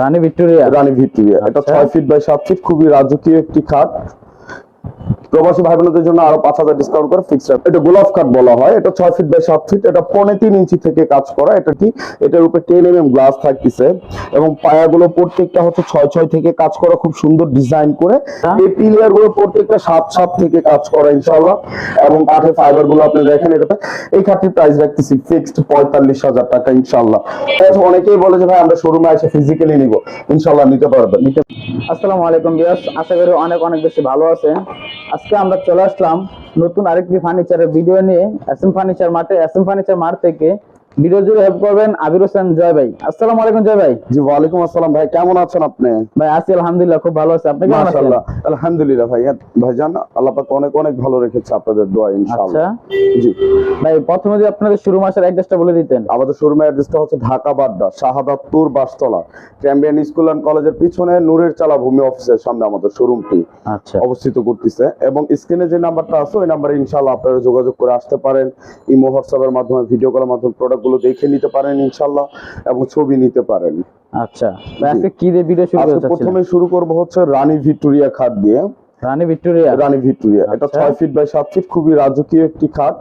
রানী Victoria এটা 6 feet by 7 fit, খুবই রাজকীয় একটি খাট। প্রবাসী ভাই বোনদের জন্য আরো 5000 ডিসকাউন্ট করে ফিক্সড রেট। এটা গোলাপ কাট বলা হয়। এটা 6 ফিট বাই 7 ফিট, এটা 3.5 ইঞ্চি থেকে কাজ করা। এটা কি এটার উপরে 10 গ্লাস থাকতেছে এবং পায়াগুলো প্রত্যেকটা হচ্ছে 6 থেকে কাজ করা, খুব সুন্দর ডিজাইন করে। এই পিলিয়ার গুলো প্রত্যেকটা 7 থেকে কাজ করা ইনশাআল্লাহ। এবং কাঠের ফাইবার গুলো আপনি দেখেন। এটা এই খাটটির প্রাইস রাখতেছি ফিক্সড 45000 টাকা ইনশাআল্লাহ। অনেকেই বলে যে ভাই আমরা শোরুমে এসে ফিজিক্যালি নিব, ইনশাআল্লাহ নিতে পারবেন। আসসালামু আলাইকুম ভিউয়ার্স, আশা করি অনেক বেশি ভালো আছেন। আজকে আমরা চলে আসলাম নতুন আরেকটি ফার্নিচারের ভিডিও নিয়ে। এসএম ফার্নিচার মার্ট থেকে ভিডিও জুড়ে হেল্প করবেন আবির হোসেন জয় ভাই। আসসালামু আলাইকুম জয় ভাই। জি ওয়ালাইকুম আসসালাম ভাই, কেমন আছেন আপনি? ভাই আছি আলহামদুলিল্লাহ, খুব ভালো আছি। আপনি কেমন আছেন? মাশাআল্লাহ আলহামদুলিল্লাহ ভাইজান, আল্লাহ পাক অনেক ভালো রেখেছে আপনাদের দোয়া ইনশাআল্লাহ। আচ্ছা জি ভাই, প্রথমে যদি আপনাদের শোরুম আসার অ্যাড্রেসটা বলে দিতেন। আমাদের শোরুমের অ্যাড্রেসটা হচ্ছে Dhaka Badda Shahadatpur Bashtola, Cambrian school and কলেজের পিছনে নূরের চালা ভূমি অফিসের সামনে আমাদের শোরুমটি আচ্ছা অবস্থিত করতেছে। এবং স্ক্রিনে যে নাম্বারটা আছে ওই নাম্বারে ইনশাআল্লাহ আপনারা যোগাযোগ করে আসতে পারেন। ইমো হোয়াটসঅ্যাপের মাধ্যমে, ভিডিও কলের মাধ্যমে প্রোডাক্টগুলো দেখে নিতে পারেন ইনশাআল্লাহ, এবং ছবি নিতে পারেন। আচ্ছা ভাই, আজকে কি দিয়ে ভিডিও শুরু করতে চাচ্ছেন? প্রথমে শুরু করব হচ্ছে রানী ভিক্টোরিয়া খাট দিয়ে। রানী ভিক্টোরিয়া এটা 6 ফিট বাই 7 ফিট, খুবই রাজকীয় একটি খাট।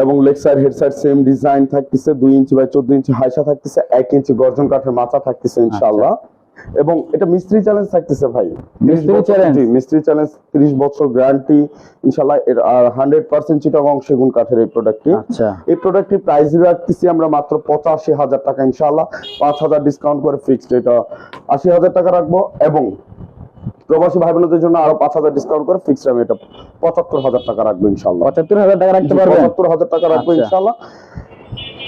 এবং leg side head side same design থাকতেছে। 2 ইঞ্চি বাই 14 ইঞ্চি হাইসা থাকতেছে। 1 ইঞ্চি গর্জন কাঠের মাথা থাকতেছে ইনশাআল্লাহ। এবং এটা মিস্ত্রি চ্যালেঞ্জ থাকতেছে ভাই। মিস্ত্রি চ্যালেঞ্জ 30 বছর গ্যারান্টি ইনশাআল্লাহ। এর 100% চিটাগং সেগুন কাঠের এই প্রোডাক্টটি। আচ্ছা এই প্রোডাক্টটি প্রাইস রাখতেছি আমরা মাত্র 85000 টাকা ইনশাআল্লাহ। 5000 ডিসকাউন্ট করে ফিক্সড এটা 80000 টাকা রাখবো। এবং প্রবাসী ভাই বোনদের জন্য আরো 5000 ডিসকাউন্ট করে ফিক্সড আমি এটা 75000 টাকা রাখবো ইনশাআল্লাহ। 75000 টাকা রাখতে পারবেন? 75000 টাকা রাখবো ইনশাআল্লাহ।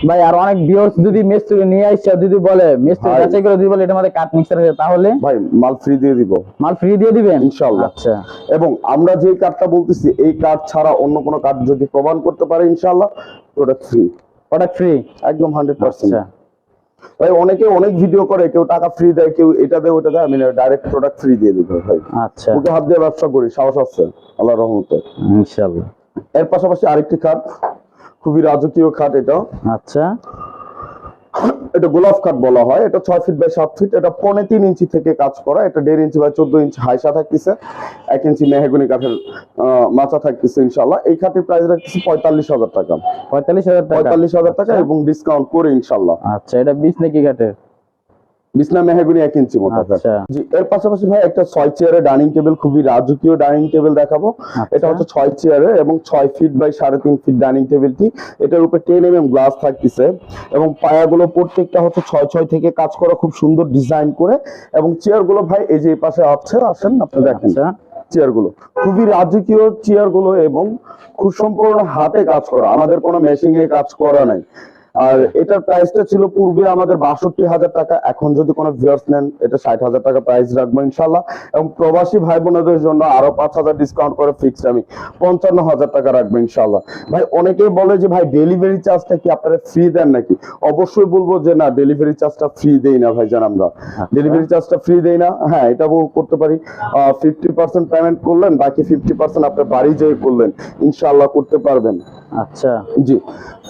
ভাই আর অনেক ভিউয়ার্স যদি মিস্ত্রি নিয়ে আসছে, যদি বলে মিস্ত্রি যাচাই করে যদি বলে এটার মধ্যে কাট মিক্সার আছে, তাহলে ভাই মাল ফ্রি দিয়ে দিব। মাল ফ্রি দিয়ে দিবেন ইনশাআল্লাহ। আচ্ছা, এবং আমরা যে কার্ডটা বলতেছি এই কার্ড ছাড়া অন্য কোনো কার্ড যদি প্রমাণ করতে পারে ইনশাআল্লাহ প্রোডাক্ট ফ্রি একদম 100%। আচ্ছা ভাই অনেকে অনেক ভিডিও করে, কেউ টাকা ফ্রি দেয়, কেউ এটা দেয় ওটা দেয়, আমি ডাইরেক্ট প্রোডাক্ট ফ্রি দিয়ে দিব ভাই। আচ্ছা ওকে হাত দিয়ে ব্যবসা করি, সাহস আছে আল্লাহর রহমতে ইনশাআল্লাহ। এর পাশাপাশি আরেকটি খাট, খুবই রাজকীয় খাট এটা। আচ্ছা এটা গোলাপ কাট বলা হয়। এটা 6 ফিট বাই 7 ফিট, এটা 3.5 ইঞ্চি থেকে কাজ করা। এটা 1.5 ইঞ্চি বাই 14 ইঞ্চি হাইসা থাকতেছে। 1 ইঞ্চি মেহগনি কাঠের মাথা থাকতেছে ইনশাআল্লাহ। এই খাটের প্রাইস রাখতেছি 45000 টাকা। 45000 টাকা এবং ডিসকাউন্ট করে ইনশাআল্লাহ। আচ্ছা, এটা বিছনা কি কাঠের? বিছনা মেহগনি 1 ইঞ্চি মোটা। আচ্ছা জি এর পাশাপাশি ভাই একটা 6 চেয়ারের ডাইনিং টেবিল, খুবই রাজকীয় ডাইনিং টেবিল দেখাবো। এটা হচ্ছে 6 চেয়ারের এবং 6 ফিট বাই 3.5 ফিট ডাইনিং টেবিলটি। এটার উপরে 10 গ্লাস থাকতেছে এবং পায়াগুলো প্রত্যেকটা হচ্ছে 6 থেকে কাজ করা, খুব সুন্দর ডিজাইন করে। এবং চেয়ারগুলো ভাই এই যে এই পাশে আসেন আপনি দেখেন। চেয়ারগুলো খুবই রাজকীয় চেয়ারগুলো এবং খুব সম্পূর্ণ হাতে কাজ করা, আমাদের কোনো মেশিং এ কাজ করা নাই। আর এটার প্রাইসটা ছিল পূর্বে আমাদের 62000 টাকা, এখন যদি কোনো ভিউয়ার্স নেন এটা 60000 টাকা প্রাইস রাখবো ইনশাআল্লাহ। এবং প্রবাসী ভাই বোনদের জন্য আরো 5000 ডিসকাউন্ট করে ফিক্সড আমি 55000 টাকা রাখবো ইনশাআল্লাহ। ভাই অনেকেই বলে যে ভাই ডেলিভারি চার্জটা কি আপনারা ফ্রি দেন নাকি? অবশ্যই বলবো যে না, ডেলিভারি চার্জটা ফ্রি দেই না ভাই, জান আমরা ডেলিভারি চার্জটা ফ্রি দেই না। হ্যাঁ এটা করতে পারি, 50% পেমেন্ট করলেন, বাকি 50% আপনার বাড়ি যেয়ে করলেন ইনশাআল্লাহ করতে পারবেন। আচ্ছা জি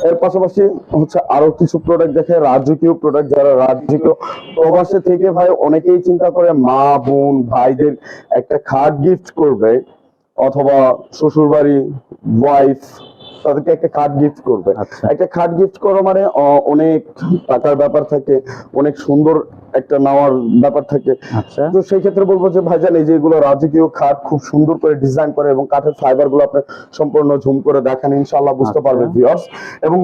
এর পাশাপাশি হচ্ছে আরো কিছু প্রোডাক্ট দেখে, রাজকীয় প্রোডাক্ট। যারা রাজকীয় প্রবাসে থেকে ভাই অনেকেই চিন্তা করে মা বোন ভাইদের একটা খাট গিফট করবে, অথবা শ্বশুর বাড়ি ওয়াইফ তাদেরকে একটা খাট গিফট করবে। একটা খাট গিফট করা মানে অনেক টাকার ব্যাপার থাকে, অনেক সুন্দর একটা নেওয়ার ব্যাপার থাকে। তো সেই ক্ষেত্রে বলবো যে ভাইজান এই যে এগুলো রাজকীয় খাট খুব সুন্দর করে ডিজাইন করে এবং কাঠের ফাইবার গুলো আপনি সম্পূর্ণ ঝুম করে দেখেন ইনশাআল্লাহ বুঝতে পারবেন ভিউয়ার্স। এবং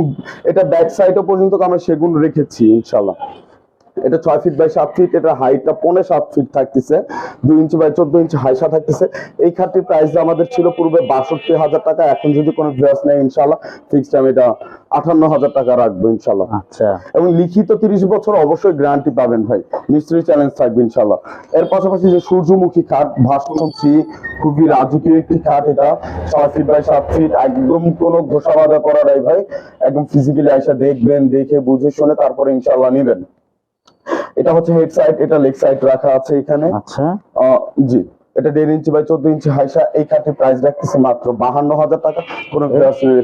এটা ব্যাক সাইডও পর্যন্ত আমরা সেগুন রেখেছি ইনশাআল্লাহ। এটা 6 ফিট বাই 7 ফিট, এটা হাইটটা 7.5 ফিট থাকতেছে। 2 ইঞ্চি বাই 14 ইঞ্চি হাইসা থাকতেছে। এই খাটটির প্রাইস আমাদের ছিল পূর্বে 62000 টাকা, এখন যদি কোনো ভিউয়ার্স নেয় ইনশাআল্লাহ ফিক্সড আমি এটা 58000 টাকা রাখবো ইনশাআল্লাহ। আচ্ছা এবং লিখিত 30 বছর অবশ্যই গ্যারান্টি পাবেন ভাই, মিস্ত্রি চ্যালেঞ্জ থাকবে ইনশাআল্লাহ। এর পাশাপাশি যে সূর্যমুখী খাট ভাস্কর সি, খুবই রাজকীয় একটি খাট। এটা 6 ফিট বাই 7 ফিট, একদম কোনো ঘোষা বাঁধা করা নাই ভাই, একদম ফিজিক্যালি এসে দেখবেন, দেখে বুঝে শুনে তারপরে ইনশাআল্লাহ নেবেন। এটা হচ্ছে হেড সাইড, এটা লেগ সাইড রাখা আছে এখানে। আচ্ছা জি এটা 1.5 ইঞ্চি বাই 14 ইঞ্চি হাইসা। এই খাটটির প্রাইস রাখতেছি মাত্র 52,000 টাকা। কোনো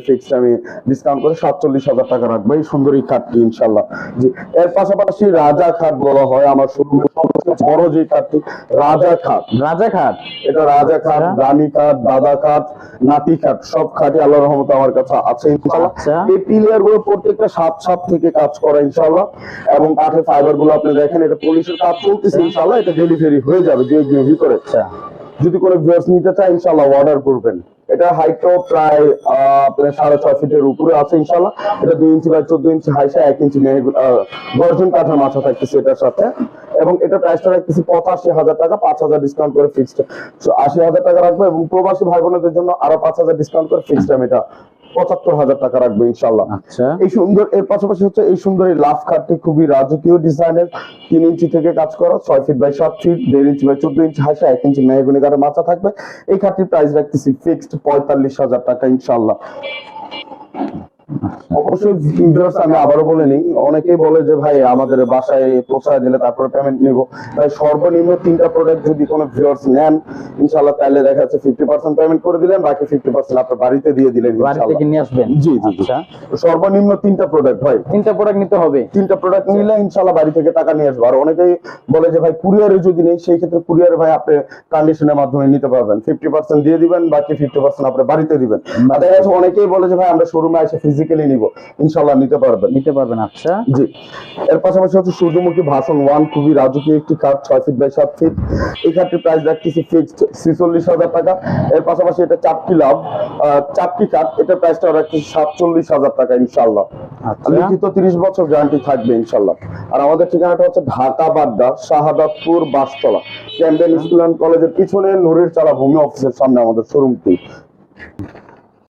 ফিক্সড আমি ডিসকাউন্ট করে 47,000 টাকা রাখবো এই সুন্দর এই খাটটি ইনশাল্লাহ। জি, এর পাশাপাশি রাজা খাট বলা হয় আমার শোরুমের সবচেয়ে বড় যে খাটটি, রাজা খাট। রাজা খাট, এটা রাজা খাট, রানী খাট, দাদা খাট, নাতি খাট, সব খাটই আল্লাহর রহমতে আমার কাছে আছে ইনশাআল্লাহ। আচ্ছা। এই পিলিয়ার গুলো প্রত্যেকটা 7 থেকে কাজ করা ইনশাআল্লাহ, এবং কাঠের ফাইবার গুলো আপনি দেখেন এটা পলিশের কাজ চলতেছে ইনশাআল্লাহ। এটা ডেলিভারি হয়ে যাবে 2 দিনের ভিতরে। আচ্ছা, যদি কোনো ভিউয়ার্স নিতে চায় ইনশাআল্লাহ অর্ডার করবেন। এটা হাইটও প্রায় আপনার 6.5 ফিটের উপরে আছে ইনশাআল্লাহ। এটা 2 ইঞ্চি বাই 14 ইঞ্চি হাইসা, 1 ইঞ্চি গর্জন কাঠের মাথা থাকতেছে এটার সাথে, এবং এটা প্রাইসটা রাখতেছি 85,000 টাকা। 5,000 ডিসকাউন্ট করে ফিক্সড 80,000 টাকা রাখবো, এবং প্রবাসী ভাই বোনদের জন্য আরো 5,000 ডিসকাউন্ট করে ফিক্সড আমি এটা 75,000 টাকা রাখবো ইনশাআল্লাহ। আচ্ছা, এই সুন্দর, এর পাশাপাশি হচ্ছে এই সুন্দর এই লাভ খাটটি খুবই রাজকীয় ডিজাইনের, 3 ইঞ্চি থেকে কাজ করা, 6 feet by 7 feet, 1.5 inch by 14 inch হাইসা, 1 ইঞ্চি মেহগনি কাঠের মাথা থাকবে। এই খাটটির প্রাইস রাখতেছি ফিক্সড 45,000 টাকা ইনশাআল্লাহ। অবশ্যই ভিউয়ার্স আমি আবারও বলে নিই, অনেকেই বলে যে ভাই আমাদের বাসায় পৌঁছায় দিলে তারপরে পেমেন্ট নিব। ভাই সর্বনিম্ন 3টা প্রোডাক্ট যদি কোনো ভিউয়ার্স নেন ইনশাআল্লাহ, তাহলে দেখা যাচ্ছে 50% পেমেন্ট করে দিলেন, বাকি 50% আপনার বাড়িতে দিয়ে দিলেন বাড়ি থেকে ইনশাআল্লাহ। নিয়ে আসবেন? জি জি জি। আচ্ছা, সর্বনিম্ন 3টা প্রোডাক্ট ভাই, 3টা প্রোডাক্ট নিতে হবে। 3টা প্রোডাক্ট নিলে ইনশাআল্লাহ বাড়ি থেকে টাকা নিয়ে আসবো। আর অনেকেই বলে যে ভাই কুরিয়ারে যদি নেই, সেই ক্ষেত্রে কুরিয়ারে ভাই আপনি কন্ডিশনের মাধ্যমে নিতে পারবেন, 50% দিয়ে দিবেন, বাকি 50% আপনি বাড়িতে দিবেন। আর দেখা যাচ্ছে অনেকেই বলে যে ভাই আমরা শোরুমে এসে ফিজিক্যালি নিব, ইনশাআল্লাহ নিতে পারবেন। আচ্ছা, জি। এর পাশাপাশি হচ্ছে সূর্যমুখী ভাষণ 1, খুবই রাজকীয় একটি কাঠ, 6 ফিট বাই 7 ফিট। এই কাঠটির প্রাইস রাখতেছি ফিক্সড 46,000 টাকা। এর পাশাপাশি এটা চাপটি কাঠ, এটার প্রাইসটা রাখতেছি 47,000 টাকা ইনশাআল্লাহ। আচ্ছা, লিখিত 30 বছর গ্যারান্টি থাকবে ইনশাআল্লাহ। আর আমাদের ঠিকানাটা হচ্ছে Dhaka Badda, Shahadatpur, Bastala, Campbell school and কলেজের পিছনে নূরের চালা ভূমি অফিসের সামনে আমাদের শোরুমটি।